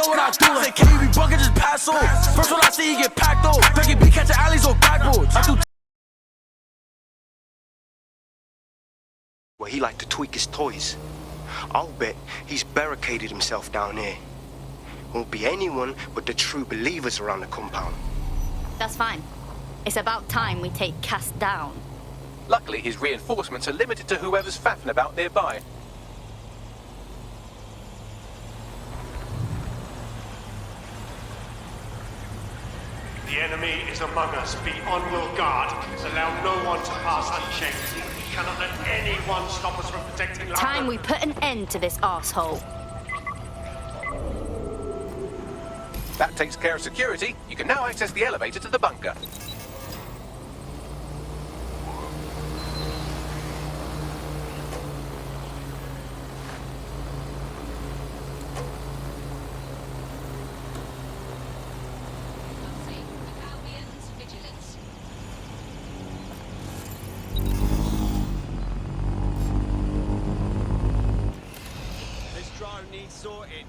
know what I do. Say, can you be bucket, just pass on. First one I see, he get packed on. Becky B catching alleys on backboards. I do. Well, he liked to tweak his toys. I'll bet he's barricaded himself down here. Won't be anyone but the true believers around the compound. That's fine. It's about time we take Cass down. Luckily, his reinforcements are limited to whoever's faffing about nearby. The enemy is among us. Be on your guard. Allow no one to pass unchecked. We cannot let anyone stop us from protecting London. Time we put an end to this arsehole. That takes care of security. You can now access the elevator to the bunker. Needs sorted.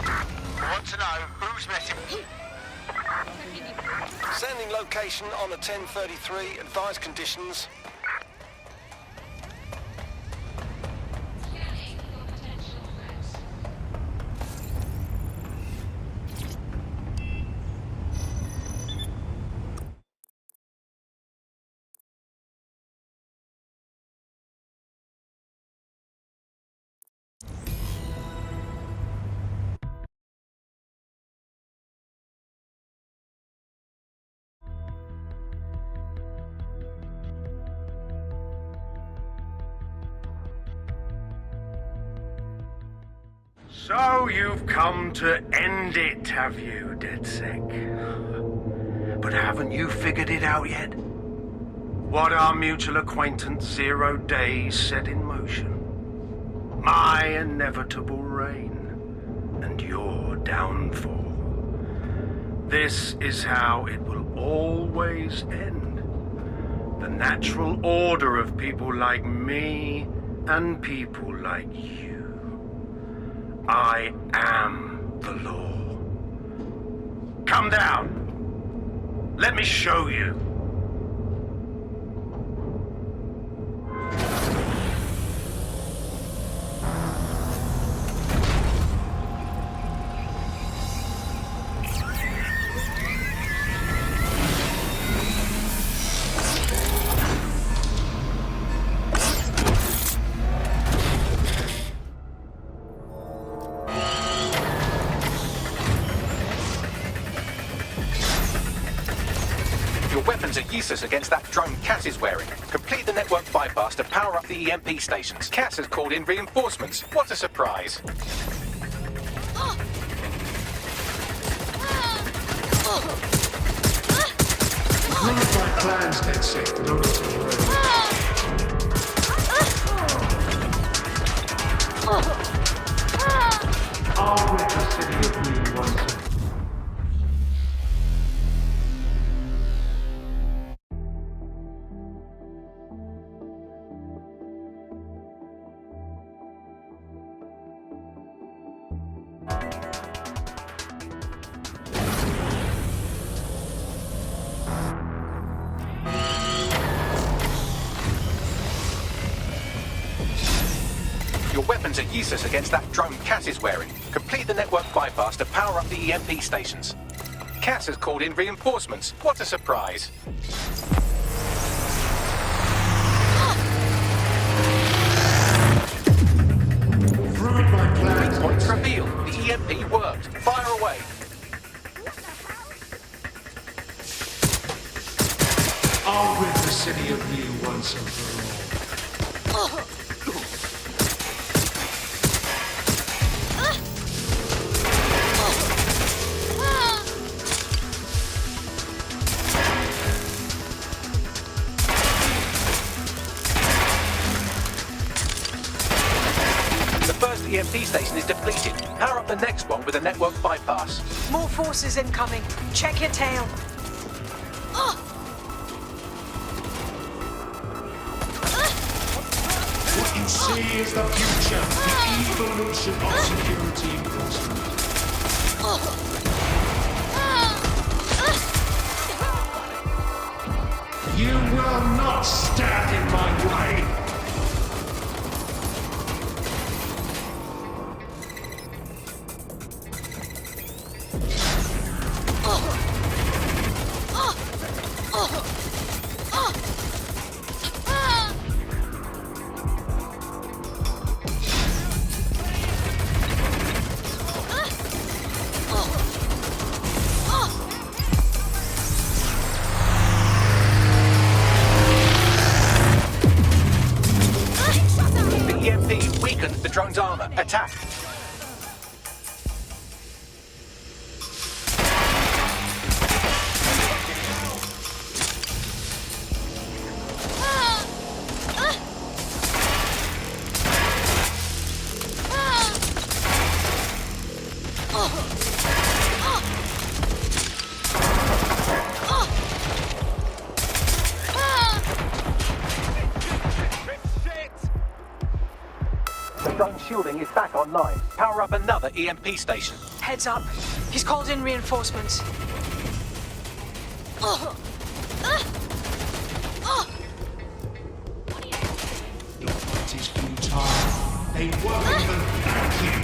I want to know who's messing. Sending location on a 1033. Advised conditions. So you've come to end it, have you, DedSec? But haven't you figured it out yet? What our mutual acquaintance 0 Days set in motion? My inevitable reign and your downfall. This is how it will always end. The natural order of people like me and people like you. I am the law. Come down. Let me show you. Are useless against that drone Cass is wearing. Complete the network bypass to power up the EMP stations. Cass has called in reinforcements. What a surprise. None of my plans, DedSec, in order to I'll rid the city of you once and Your weapons are useless against that drone Cass is wearing. Complete the network bypass to power up the EMP stations. Cass has called in reinforcements. What a surprise. ruin my plans. Points revealed. The EMP worked. Fire away. I'll rid the city of you once and for all. The first EMP station is depleted. Power up the next one with a network bypass. More forces incoming. Check your tail. see is the future, the evolution of security enforcement. You will not stand in my way! The EMP weakened the drone's armor. Attack! The drone shielding is back online. Power up another EMP station. Heads up. He's called in reinforcements. Your fight is futile. They won't even thank you.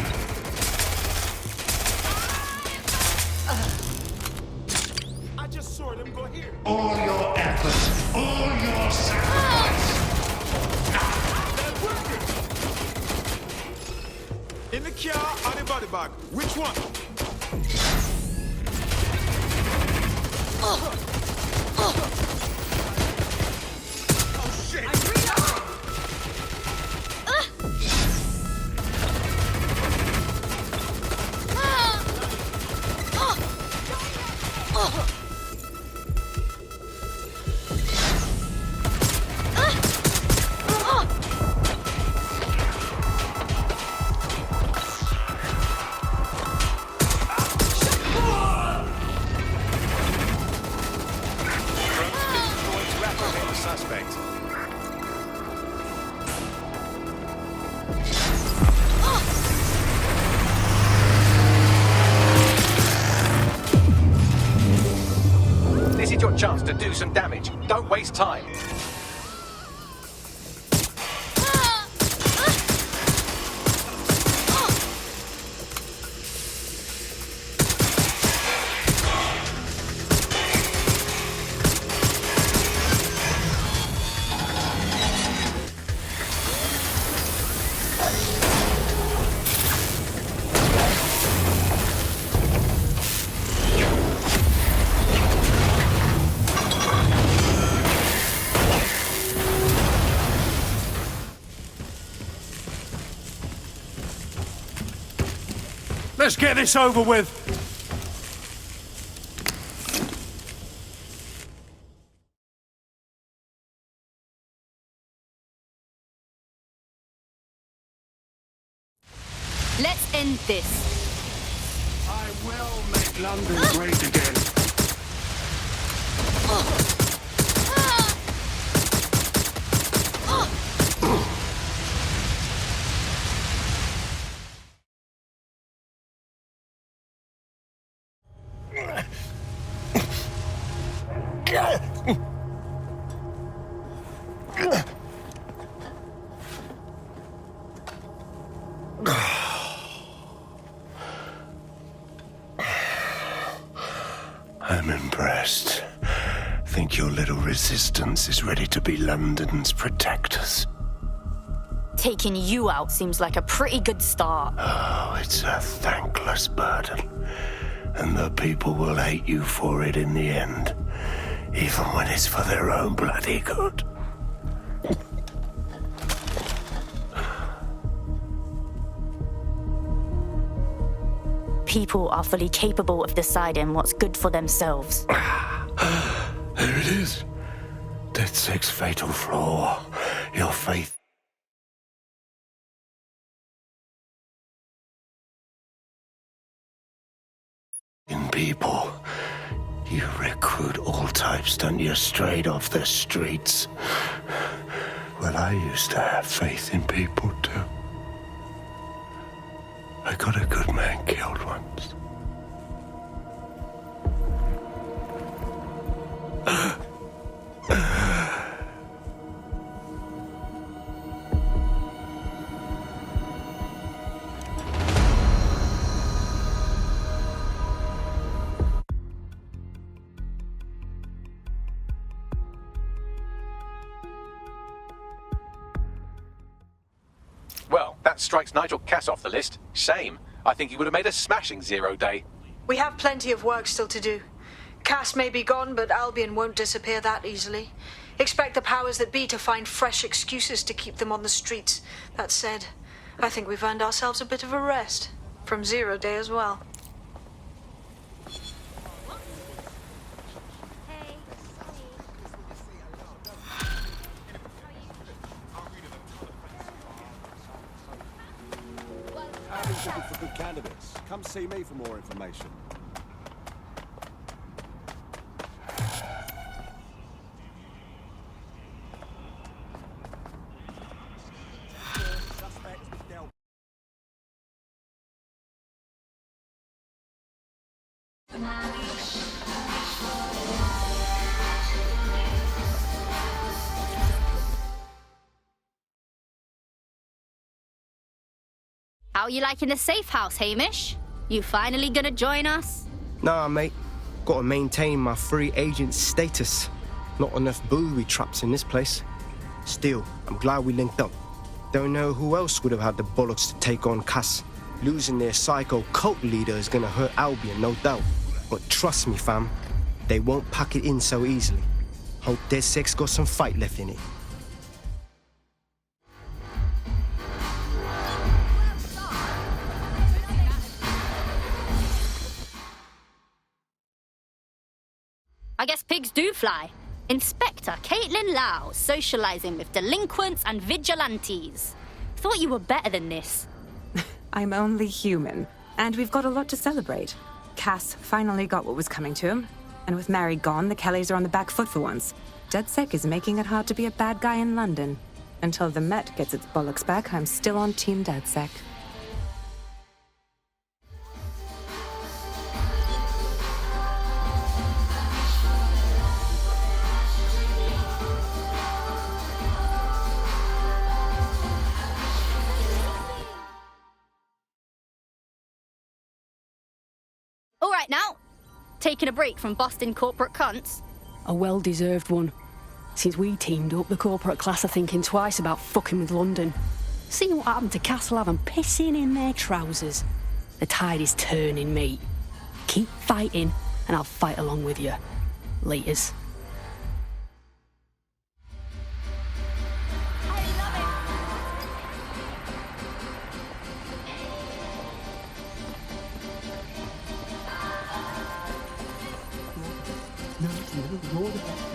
I just saw them go here. All your effort, all your sacrifice. In the car or the body bag? Which one? Oh shit! Suspect. This is your chance to do some damage. Don't waste time. Let's get this over with. Let's end this. I will make London great again. I'm impressed. Think your little resistance is ready to be London's protectors? Taking you out seems like a pretty good start. Oh, it's a thankless burden. And the people will hate you for it in the end. Even when it's for their own bloody good. People are fully capable of deciding what's good for themselves. There it is. DedSec's fatal flaw. Your faith in people. You recruit all types, don't you? Straight off the streets. Well, I used to have faith in people, too. I got a good man killed once. Well, that strikes Nigel Cass off the list. Shame. I think he would have made a smashing 0 day. We have plenty of work still to do. Cass may be gone, but Albion won't disappear that easily. Expect the powers that be to find fresh excuses to keep them on the streets. That said, I think we've earned ourselves a bit of a rest. From 0 day as well. Abby's looking for good candidates. Come see me for more information. How you liking the safe house, Hamish? You finally gonna join us? Nah, mate. Gotta maintain my free agent status. Not enough booby traps in this place. Still, I'm glad we linked up. Don't know who else would have had the bollocks to take on Cass. Losing their psycho cult leader is gonna hurt Albion, no doubt. But trust me, fam, they won't pack it in so easily. Hope their six got some fight left in it. I guess pigs do fly. Inspector Caitlin Lau, socializing with delinquents and vigilantes. Thought you were better than this. I'm only human, and we've got a lot to celebrate. Cass finally got what was coming to him, and with Mary gone, the Kellys are on the back foot for once. DedSec is making it hard to be a bad guy in London. Until the Met gets its bollocks back, I'm still on Team DedSec. All right now, taking a break from Boston corporate cunts. A well-deserved one. Since we teamed up, the corporate class are thinking twice about fucking with London. See what happened to Castlehaven pissing in their trousers. The tide is turning, mate. Keep fighting, and I'll fight along with you. Laters.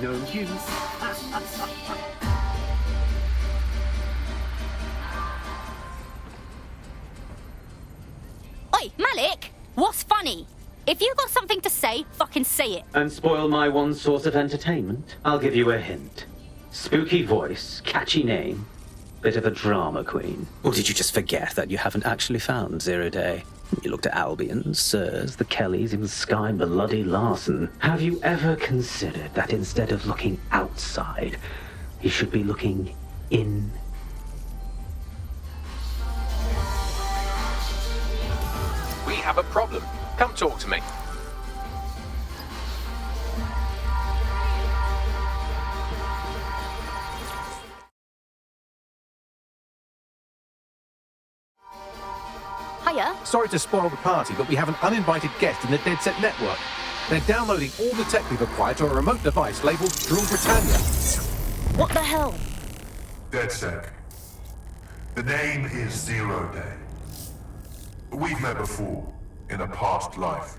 No use. Oi, Malik, what's funny? If you got something to say, fucking say it. And spoil my one source of entertainment? I'll give you a hint. Spooky voice, catchy name, bit of a drama queen. Or did you just forget that you haven't actually found 0 Day? You looked at Albion, Sirs, the Kellys, even Sky Bloody Larson. Have you ever considered that instead of looking outside, you should be looking in? We have a problem. Come talk to me. Hiya. Sorry to spoil the party, but we have an uninvited guest in the DedSec network. They're downloading all the tech we've acquired to a remote device labeled Drill Britannia. What the hell? DedSec. The name is 0 Day. We've met before, in a past life.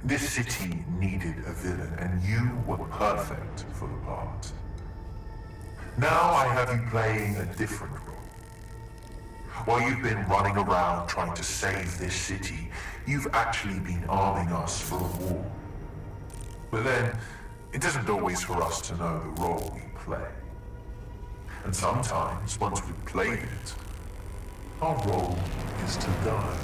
This city needed a villain, and you were perfect for the part. Now I have you playing a different role. While you've been running around trying to save this city, you've actually been arming us for a war. But then, it isn't always for us to know the role we play. And sometimes, once we've played it, our role is to die.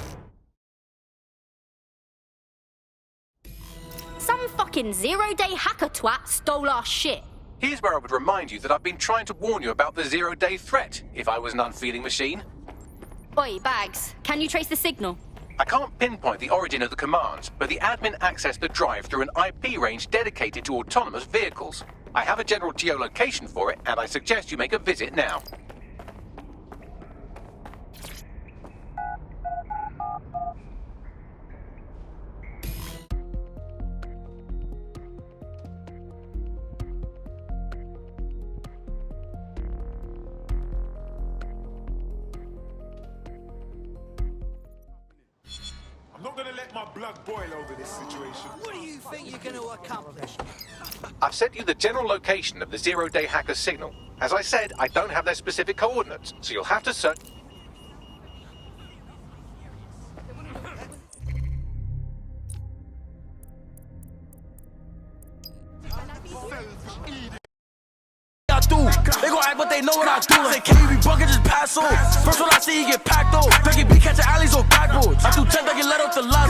Some fucking zero-day hacker twat stole our shit. Here's where I would remind you that I've been trying to warn you about the zero-day threat, if I was an unfeeling machine. Oi, Bags, can you trace the signal? I can't pinpoint the origin of the command, but the admin accessed the drive through an IP range dedicated to autonomous vehicles. I have a general geolocation for it, and I suggest you make a visit now. I'm not gonna let my blood boil over this situation. What do you think you're going to accomplish? I've sent you the general location of the zero-day hacker signal. As I said, I don't have their specific coordinates, so you'll have to search... I do. They gon' act but they know what I do. Say, can you be bucket, just pass on. First one I see, you get packed on. Becky B catching alleys on backboards. I do 10, I get let off the lot.